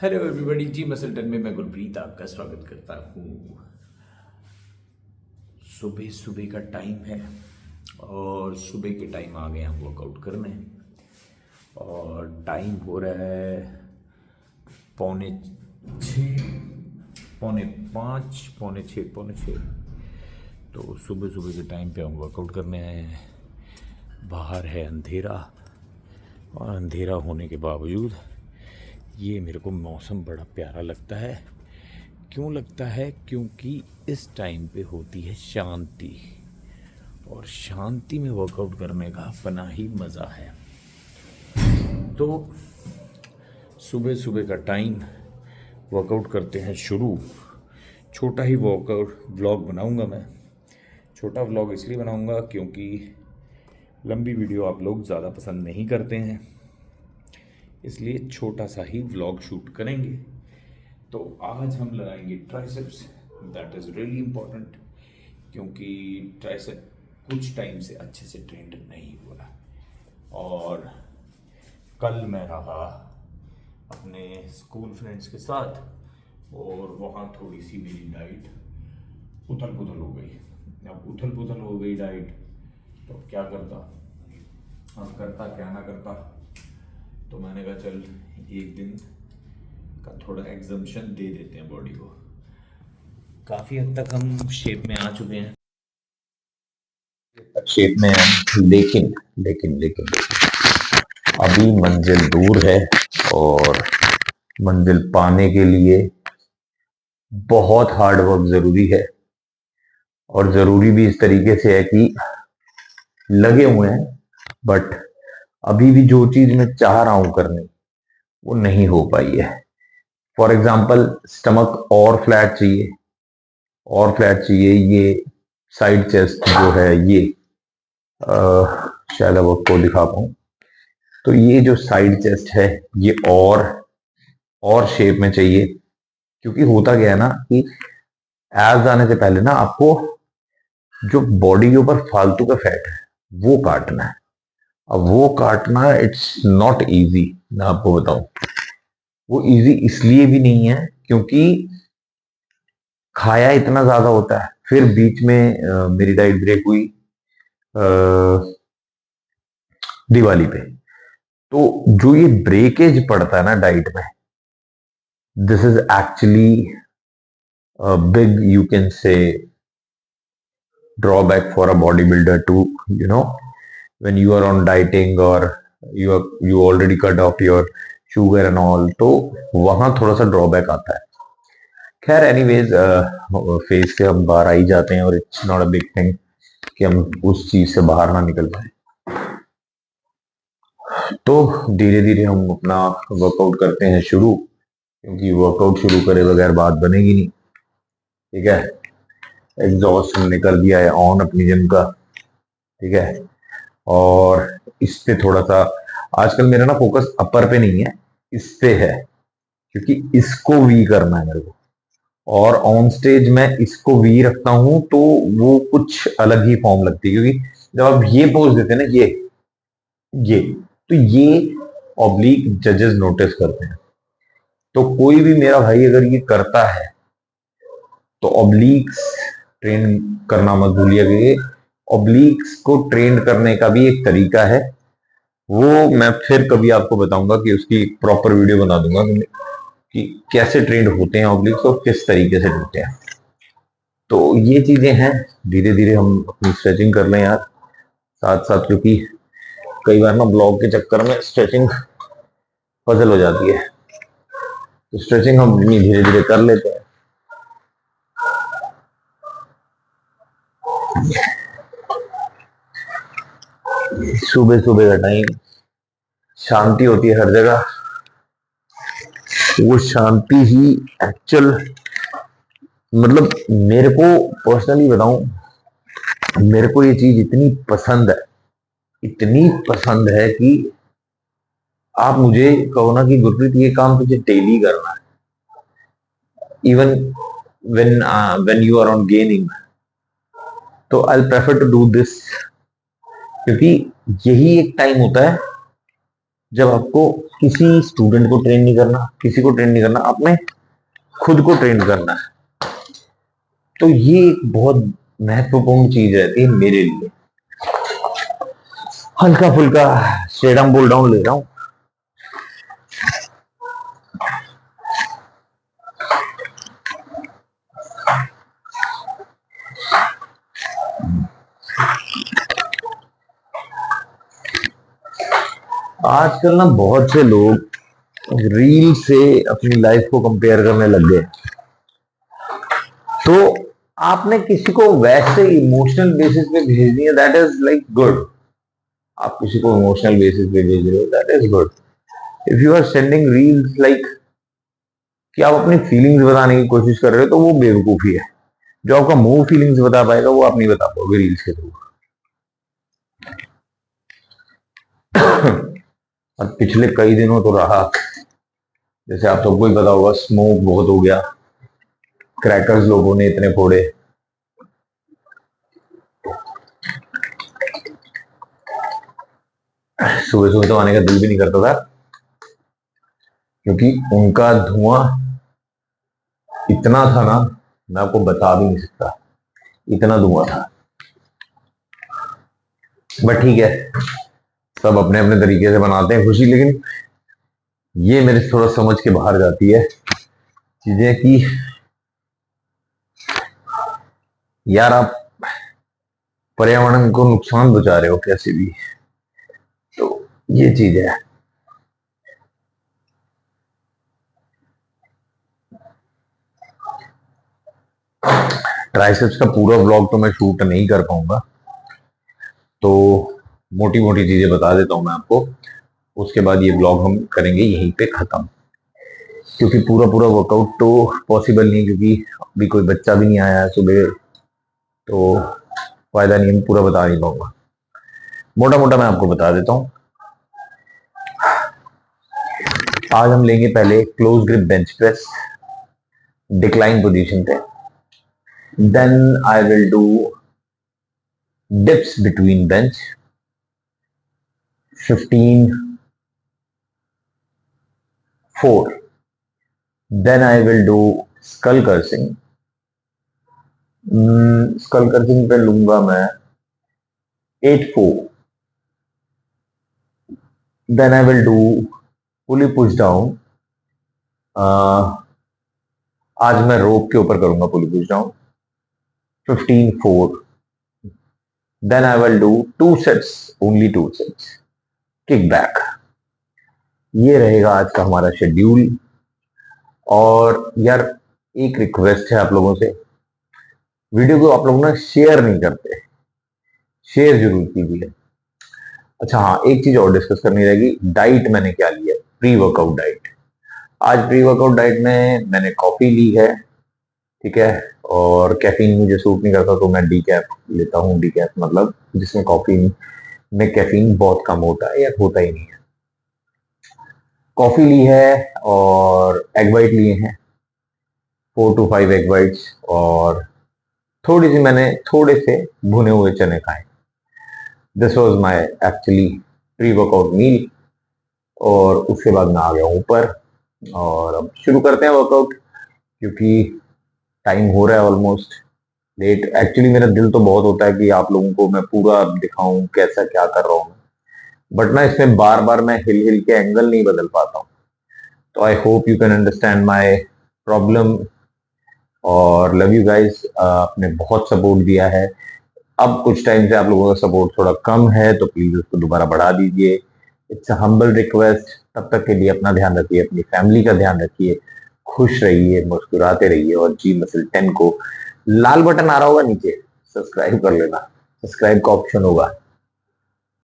Hello everybody जी मसल्टन में मैं गुरप्रीत आपका स्वागत करता हूँ। सुबह सुबह का टाइम है और सुबह के टाइम आ गए हम वर्कआउट करने और टाइम हो रहा है पौने छः, पौने पाँच, पौने छः। तो सुबह सुबह के टाइम पे हम वर्कआउट करने आए हैं। बाहर है अंधेरा और अंधेरा होने के बावजूद ये मेरे को मौसम बड़ा प्यारा लगता है। क्यों लगता है? क्योंकि इस टाइम पे होती है शांति और शांति में वर्कआउट करने का अपना ही मज़ा है। तो सुबह सुबह का टाइम वर्कआउट करते हैं शुरू। छोटा ही वर्कआउट व्लॉग बनाऊंगा मैं। छोटा व्लॉग इसलिए बनाऊंगा क्योंकि लंबी वीडियो आप लोग ज़्यादा पसंद नहीं करते हैं, इसलिए छोटा सा ही व्लॉग शूट करेंगे। तो आज हम लगाएंगे triceps, that is really important क्योंकि ट्राइसेप कुछ टाइम से अच्छे से ट्रेंड नहीं हुआ। और कल मैं रहा अपने स्कूल फ्रेंड्स के साथ और वहाँ थोड़ी सी मेरी डाइट उथल पुथल हो गई। अब उथल पुथल हो गई डाइट, तो क्या करता, अब करता क्या ना करता। तो मैंने कहा चल एक दिन का थोड़ा एग्जम्पशन दे देते हैं बॉडी को। काफ़ी हद तक हम शेप में आ चुके हैं, शेप में हैं, लेकिन लेकिन लेकिन अभी मंजिल दूर है और मंजिल पाने के लिए बहुत हार्ड वर्क ज़रूरी है। और ज़रूरी भी इस तरीके से है कि लगे हुए हैं, बट अभी भी जो चीज़ मैं चाह रहा हूं करने वो नहीं हो पाई है। फॉर एग्जाम्पल स्टमक और फ्लैट चाहिए, और फ्लैट चाहिए। ये साइड चेस्ट जो है ये शायद अब आपको दिखा पाऊं, तो ये जो साइड चेस्ट है ये और शेप में चाहिए। क्योंकि होता क्या है ना कि एब्स आने से पहले ना आपको जो बॉडी के ऊपर फालतू का फैट है वो काटना है। अब वो काटना इट्स नॉट इजी, मैं आपको बताऊं। वो इजी इसलिए भी नहीं है क्योंकि खाया इतना ज्यादा होता है। फिर बीच में मेरी डाइट ब्रेक हुई दिवाली पे। तो जो ये ब्रेकेज पड़ता है ना डाइट में, this is actually big, you can say, drawback for a bodybuilder to, you know, when you are on dieting or you already cut off your sugar and all, तो वहां थोड़ा सा ड्रॉबैक आता है। खैर एनीवेज, फेज से हम बाहर आ ही जाते हैं और it's not a big thing कि हम उस चीज से बाहर ना निकल पाए। तो धीरे धीरे हम अपना वर्कआउट करते हैं शुरू, क्योंकि वर्कआउट शुरू करे बगैर बात बनेगी नहीं। ठीक है, एग्जॉस्ट हमने कर दिया है ऑन अपनी जिम का। ठीक है, और इस पे थोड़ा सा आजकल मेरा ना फोकस अपर पे नहीं है, इस पे है, क्योंकि इसको वी करना है मेरे को। और ऑन स्टेज मैं इसको वी रखता हूं तो वो कुछ अलग ही फॉर्म लगती है। क्योंकि जब आप ये पोज देते हैं ना, ये तो ये ऑब्लिक जजेस नोटिस करते हैं। तो कोई भी मेरा भाई अगर ये करता है तो ऑब्लिक्स ट्रेन करना मत भूलिएगा। कि ऑब्लिक्स को ट्रेन करने का भी एक तरीका है, वो मैं फिर कभी आपको बताऊंगा कि उसकी प्रॉपर वीडियो बना दूंगा कि कैसे ट्रेंड होते हैं ऑब्लिक्स और किस तरीके से होते हैं। तो ये चीजें हैं, धीरे धीरे हम अपनी स्ट्रेचिंग कर लें यार साथ साथ, क्योंकि कई बार ना ब्लॉग के चक्कर में स्ट्रेचिंग पजल हो जाती है। तो स्ट्रेचिंग हम अपनी धीरे धीरे कर लेते हैं। सुबह सुबह का टाइम, शांति होती है हर जगह। वो शांति ही एक्चुअल, मतलब मेरे को पर्सनली बताऊं, मेरे को ये चीज इतनी पसंद है, इतनी पसंद है कि आप मुझे कहो ना कि गुरप्रीत ये काम तुझे डेली करना है, even when you are on gaining, तो I prefer to do this. क्योंकि यही एक टाइम होता है जब आपको किसी स्टूडेंट को ट्रेन नहीं करना, किसी को ट्रेन नहीं करना, आपने खुद को ट्रेन करना है, तो ये एक बहुत महत्वपूर्ण चीज रहती है मेरे लिए। हल्का फुल्का स्टेडम बोल डाउन ले रहा हूं। आजकल ना बहुत से लोग रील से अपनी लाइफ को कंपेयर करने लग गए। तो आपने किसी को वैसे इमोशनल बेसिस पे भेजनी है, दैट इज लाइक गुड। आप किसी को इमोशनल बेसिस पे भेज रहे हो, that is good. If you are sending reels like कि आप अपनी फीलिंग्स बताने की कोशिश कर रहे हो, तो वो बेवकूफी है। जो आपका मुंह फीलिंग्स बता पाएगा वो आप नहीं बता पाओगे रील्स के थ्रू। और पिछले कई दिनों तो रहा, जैसे आप सबको ही पता होगा, स्मोक बहुत हो गया, क्रैकर्स लोगों ने इतने फोड़े। सुबह सुबह तो आने का दिल भी नहीं करता था, क्योंकि उनका धुआं इतना था ना, मैं आपको बता भी नहीं सकता, इतना धुआं था। बट ठीक है, सब अपने अपने तरीके से बनाते हैं खुशी। लेकिन ये मेरे थोड़ा समझ के बाहर जाती है चीजें कि यार आप पर्यावरण को नुकसान पहुंचा रहे हो कैसे भी। तो ये चीज है। ट्राइसेप्स का पूरा व्लॉग तो मैं शूट नहीं कर पाऊंगा, तो मोटी मोटी चीजें बता देता हूं मैं आपको। उसके बाद ये व्लॉग हम करेंगे यहीं पे खत्म, क्योंकि पूरा पूरा वर्कआउट तो पॉसिबल नहीं, क्योंकि अभी कोई बच्चा भी नहीं आया है सुबह, तो फायदा नहीं, मैं पूरा बता नहीं पाऊंगा। मोटा मोटा मैं आपको बता देता हूँ। आज हम लेंगे पहले close grip bench press decline position पे। Then I will do dips between bench 15 4. Then I will do skull cursing. Skull cursing पे लूंगा मैं 8-4. Then I will do pulley push down. आज मैं रोप के ऊपर करूंगा pulley push down 15-4. Then I will do 2 sets, only 2 sets kick back. ये रहेगा आज का हमारा शेड्यूल। और यार एक रिक्वेस्ट है आप लोगों से, वीडियो को आप लोग ना शेयर नहीं करते, शेयर जरूर कीजिए। अच्छा हाँ, एक चीज और डिस्कस करनी रहेगी, डाइट मैंने क्या लिया, प्री वर्कआउट डाइट। आज प्री वर्कआउट डाइट में मैंने कॉफी ली है, ठीक है, और कैफीन मुझे सूट नहीं करता, तो मैं डी कैफ लेता हूँ। डी कैफ मतलब जिसमें कॉफी में कैफीन बहुत कम होता है या होता ही नहीं है। कॉफी ली है और एग वाइट लिए हैं, 4 to 5 एग वाइट्स, और थोड़ी सी मैंने थोड़े से भुने हुए चने खाए। This was my actually pre workout meal. और उसके बाद मैं आ गया ऊपर, और अब शुरू करते हैं वर्कआउट, क्योंकि टाइम हो रहा है ऑलमोस्ट लेट। एक्चुअली मेरा दिल तो बहुत होता है कि आप लोगों को मैं पूरा दिखाऊं कैसा क्या कर रहा हूँ, बट ना इसमें बार बार मैं हिल हिल के एंगल नहीं बदल पाता हूँ। तो I hope you can understand my problem, और लव यू गाइस। आपने बहुत सपोर्ट दिया है, अब कुछ टाइम से आप लोगों का सपोर्ट थोड़ा कम है, तो प्लीज उसको दोबारा बढ़ा दीजिए। It's a humble request. तब तक के लिए अपना ध्यान रखिए, अपनी फैमिली का ध्यान रखिए, खुश रहिए, मुस्कुराते रहिए, और जी मसल 10 को लाल बटन आ रहा होगा नीचे, सब्सक्राइब कर लेना, सब्सक्राइब का ऑप्शन होगा,